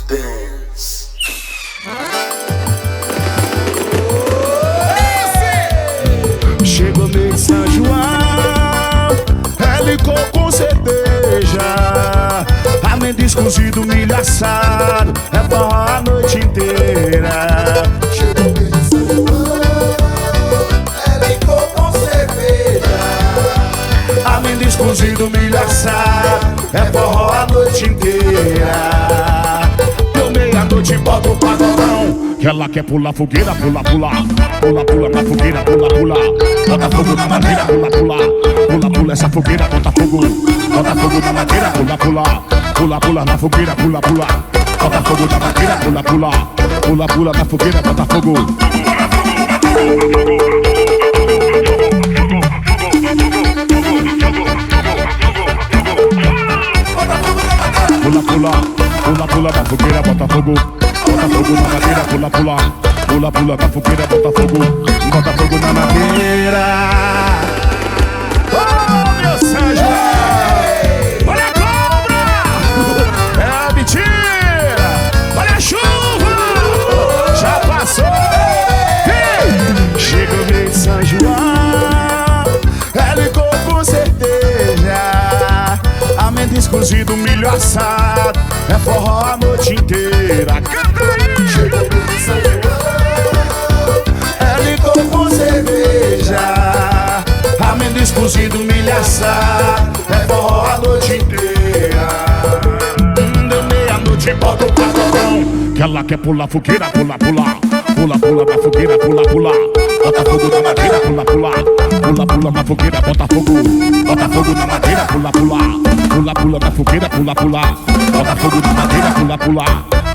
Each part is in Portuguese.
Dance. Chegou meio de São João, licor com cerveja, amendoim cozido, milho assado, é forró a noite inteira. Chegou meio de São João, licor com cerveja, Amendoim cozido, milho assado, é forró a noite inteira. Deu meia-noite, bota o pagodão, que ela quer pular fogueira, pula, pula. Pula, pula na fogueira, pula, pula. Bota fogo na madeira, pula, pula. Pula, pula essa fogueira, bota fogo. Bota fogo na madeira, pula, pula. Pula, pula na fogueira, pula, pula. Bota fogo na madeira, pula, pula. Pula, pula na fogueira, bota fogo. Pula, pula, pula, pula na fogueira, bota fogo. Bota fogo na madeira, pula, pula. Pula, pula na fogueira, bota fogo. Bota fogo na madeira. Oh, meu São João! Olha a cobra! É a mentira! Olha a chuva! Já passou! Ei! Chega o mês de São João, é licor com cerveja, amendoim cozido, milho assado, é forró a noite inteira. Canta aí! chegou meio de São João, Licor com cerveja, amendoim cozido, milho assado, é forró a noite inteira. Deu meia-noite, bota o pagodão, que ela quer pular fogueira, pula, pula. Pula, pula na fogueira, pula, pula. Bota fogo na madeira, pula, pula. Pula, pula na fogueira, bota fogo. Bota fogo na madeira, pula, pula. Pula, pula na fogueira, pula, pula. Bota fogo na madeira, pula, pula.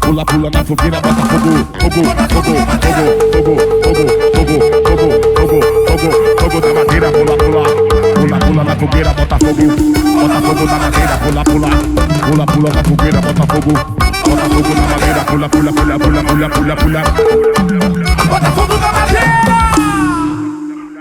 Pula, pula na fogueira, bota fogo. Fogo, fogo, fogo, fogo, fogo, fogo, fogo, fogo, fogo, fogo na madeira, pula, pula. Pula, pula na fogueira, bota fogo. Bota fogo na madeira, pula, pula. Pula, pula na fogueira, bota fogo. Bota fogo na madeira, pula, pula, pula, pula, pula, pula, pula. Bota fogo